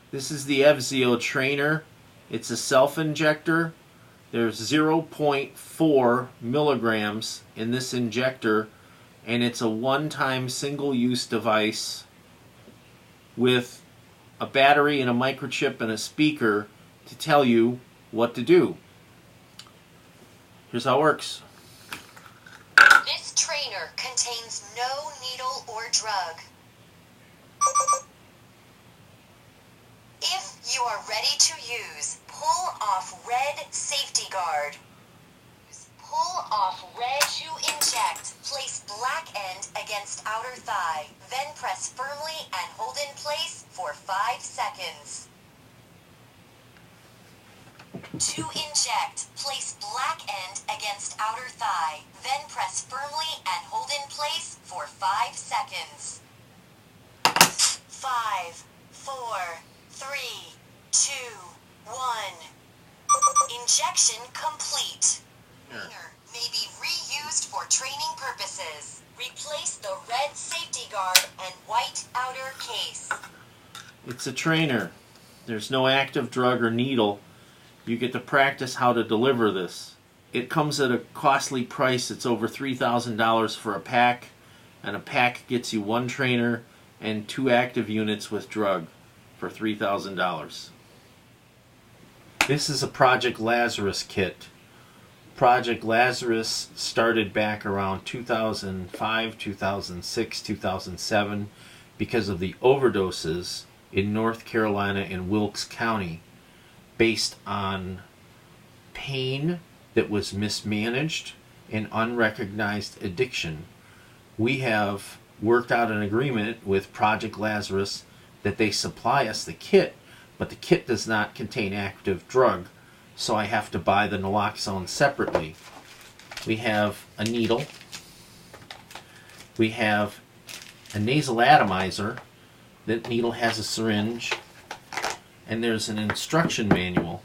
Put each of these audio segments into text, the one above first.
This is the FZO trainer. It's a self-injector. There's 0.4 milligrams in this injector, and it's a one-time single-use device with a battery and a microchip and a speaker to tell you what to do. Here's how it works. This trainer contains no needle or drug. If you are ready to use, pull off red safety guard. Pull off red to inject. Place black end against outer thigh. Then press firmly and hold in place for 5 seconds. To inject, place black end against outer thigh. Then press firmly and hold in place for 5 seconds. 5, 4, 3, 2, 1. Injection complete. Trainer may be reused for training purposes. Replace the red safety guard and white outer case. It's a trainer. There's no active drug or needle. You get to practice how to deliver this. It comes at a costly price. It's over $3,000 for a pack, and a pack gets you 1 trainer and 2 active units with drug for $3,000. This is a Project Lazarus kit. Project Lazarus started back around 2005, 2006, 2007 because of the overdoses in North Carolina and Wilkes County based on pain that was mismanaged and unrecognized addiction. We have worked out an agreement with Project Lazarus that they supply us the kit, but the kit does not contain active drug, so I have to buy the naloxone separately. We have a needle. We have a nasal atomizer. That needle has a syringe. And there's an instruction manual.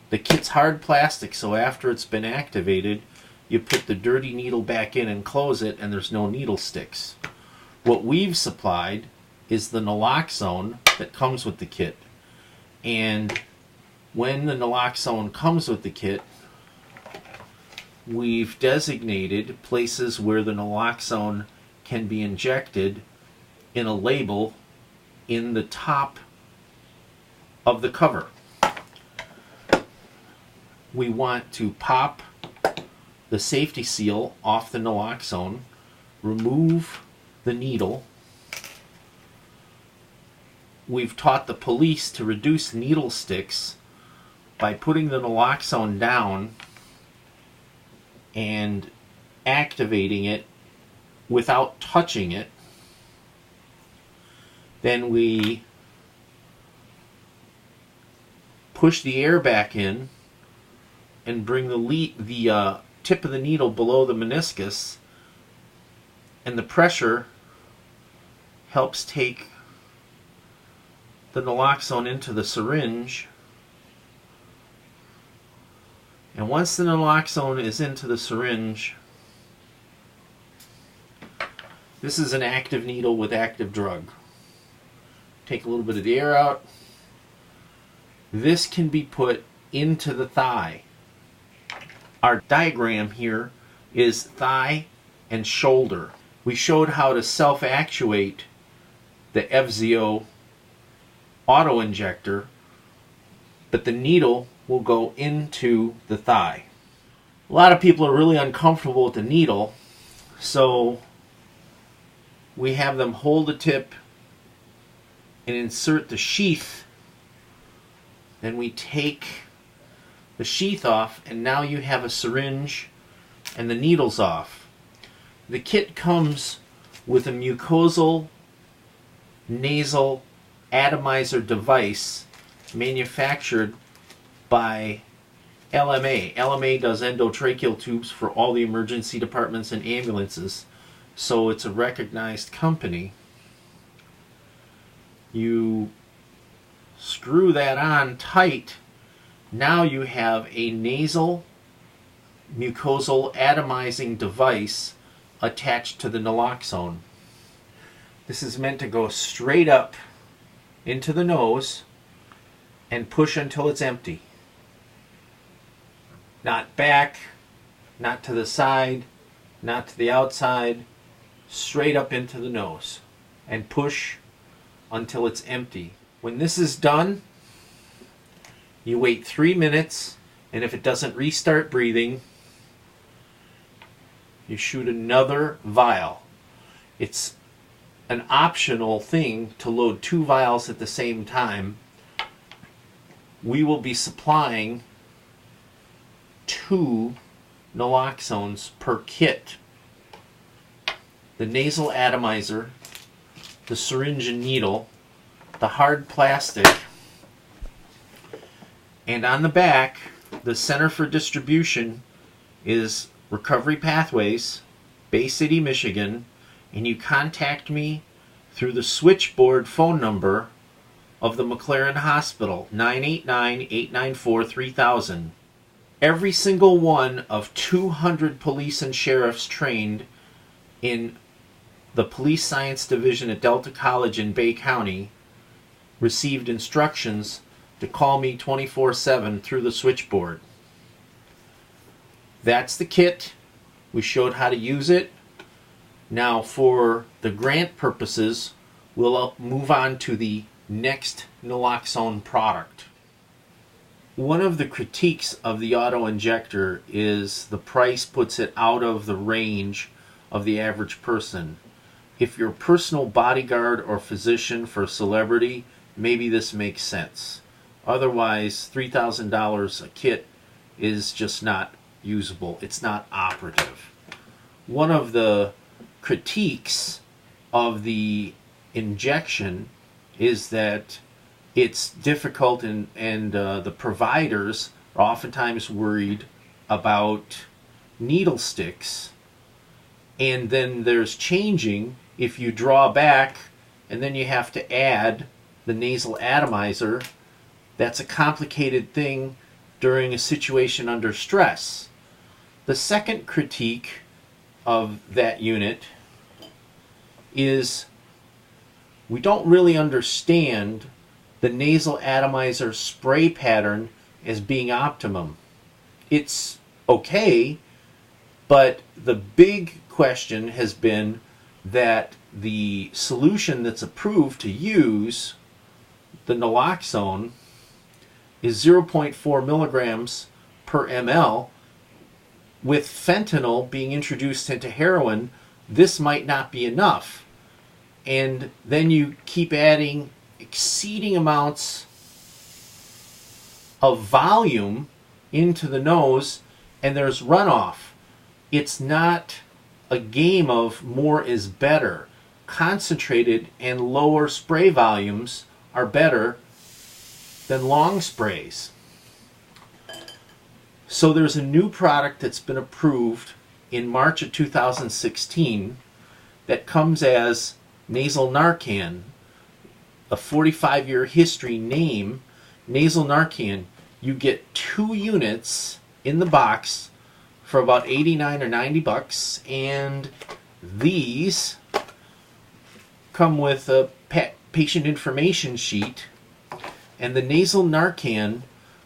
The kit's hard plastic, so after it's been activated, you put the dirty needle back in and close it, and there's no needle sticks. What we've supplied is the naloxone that comes with the kit. And when the naloxone comes with the kit, we've designated places where the naloxone can be injected in a label in the top of the cover. We want to pop the safety seal off the naloxone, remove the needle. We've taught the police to reduce needle sticks by putting the naloxone down and activating it without touching it. Then we push the air back in and bring the tip of the needle below the meniscus, and the pressure helps take the naloxone into the syringe. And once the naloxone is into the syringe, this is an active needle with active drug. Take a little bit of the air out. This can be put into the thigh. Our diagram here is thigh and shoulder. We showed how to self-actuate the FZO auto-injector, but the needle will go into the thigh. A lot of people are really uncomfortable with the needle, so we have them hold the tip and insert the sheath. Then we take the sheath off, and now you have a syringe and the needle's off. The kit comes with a mucosal nasal atomizer device manufactured by LMA. LMA does endotracheal tubes for all the emergency departments and ambulances, so it's a recognized company. You screw that on tight. Now you have a nasal mucosal atomizing device attached to the naloxone. This is meant to go straight up into the nose and push until it's empty. Not back, not to the side, not to the outside, straight up into the nose. And push until it's empty. When this is done, you wait 3 minutes, and if it doesn't restart breathing, you shoot another vial. It's an optional thing to load 2 vials at the same time. We will be supplying 2 naloxones per kit. The nasal atomizer, the syringe and needle, the hard plastic, and on the back, the center for distribution is Recovery Pathways, Bay City, Michigan, and you contact me through the switchboard phone number of the McLaren Hospital, 989-894-3000. Every single one of 200 police and sheriffs trained in the Police Science Division at Delta College in Bay County received instructions to call me 24/7 through the switchboard. That's the kit. We showed how to use it. Now for the grant purposes, we'll move on to the next naloxone product. One of the critiques of the auto-injector is the price puts it out of the range of the average person. If you're a personal bodyguard or physician for a celebrity, maybe this makes sense. Otherwise, $3,000 a kit is just not usable. It's not operative. One of the critiques of the injection is that it's difficult, and the providers are oftentimes worried about needle sticks. And then there's changing if you draw back and then you have to add the nasal atomizer. That's a complicated thing during a situation under stress. The second critique of that unit is we don't really understand the nasal atomizer spray pattern as being optimum. It's okay, but the big question has been that the solution that's approved to use the naloxone is 0.4 milligrams per ml. With fentanyl being introduced into heroin, this might not be enough. And then you keep adding exceeding amounts of volume into the nose, and there's runoff. It's not a game of more is better. Concentrated and lower spray volumes are better than long sprays. So there's a new product that's been approved in March of 2016 that comes as nasal Narcan, a 45-year history name. Nasal Narcan, you get 2 units in the box for about 89 or 90 bucks, and these come with a patient information sheet, and the nasal Narcan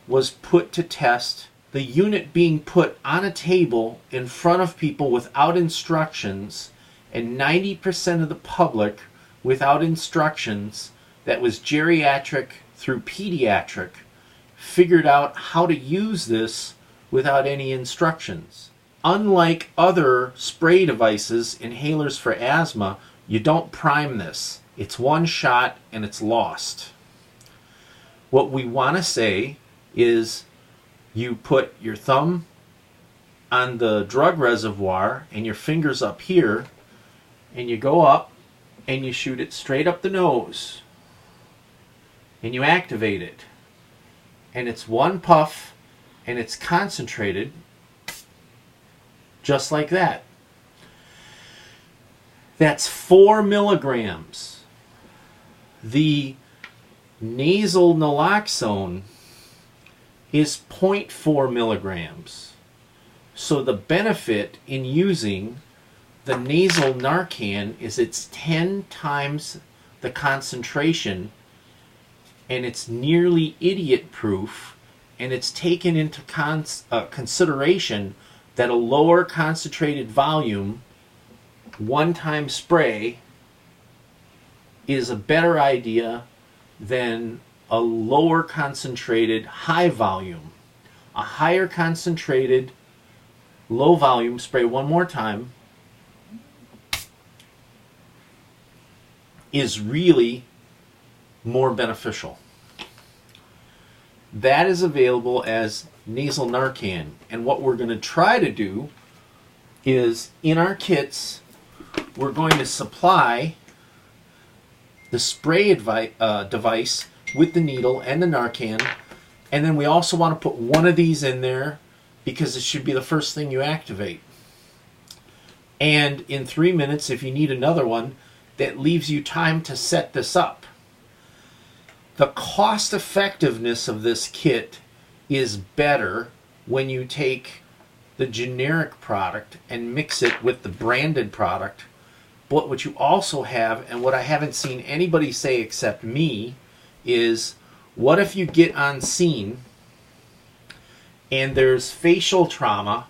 was put to test. The unit being put on a table in front of people without instructions, and 90% of the public without instructions, that was geriatric through pediatric, figured out how to use this without any instructions. Unlike other spray devices, inhalers for asthma, you don't prime this. It's one shot and it's lost. What we want to say is you put your thumb on the drug reservoir and your fingers up here, and you go up and you shoot it straight up the nose and you activate it, and it's one puff and it's concentrated just like that. That's 4 milligrams. The nasal naloxone is 0.4 milligrams. So the benefit in using the nasal Narcan is it's 10 times the concentration and it's nearly idiot proof, and it's taken into consideration that a lower concentrated volume one-time spray is a better idea than a lower concentrated high volume. A higher concentrated low volume spray one more time is really more beneficial. That is available as nasal Narcan, and what we're going to try to do is in our kits we're going to supply the spray device with the needle and the Narcan, and then we also want to put one of these in there because it should be the first thing you activate. And in 3 minutes, if you need another one, that leaves you time to set this up. The cost effectiveness of this kit is better when you take the generic product and mix it with the branded product. But what you also have, and what I haven't seen anybody say except me, is what if you get on scene and there's facial trauma,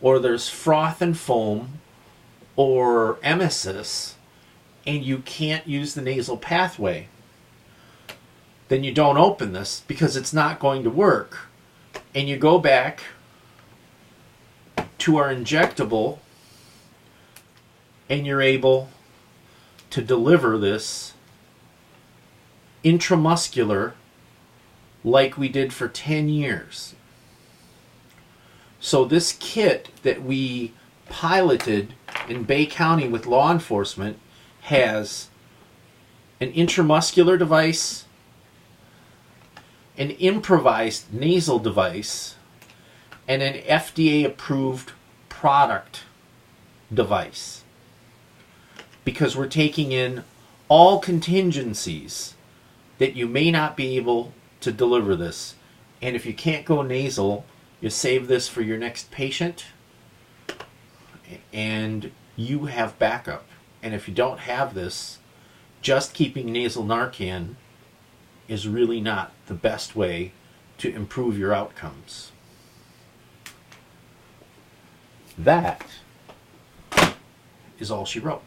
or there's froth and foam, or emesis, and you can't use the nasal pathway? Then you don't open this because it's not going to work. And you go back to our injectable and you're able to deliver this intramuscular like we did for 10 years. So this kit that we piloted in Bay County with law enforcement has an intramuscular device, an improvised nasal device, and an FDA-approved product device. Because we're taking in all contingencies that you may not be able to deliver this. And if you can't go nasal, you save this for your next patient, and you have backup. And if you don't have this, just keeping nasal Narcan is really not the best way to improve your outcomes. That is all she wrote.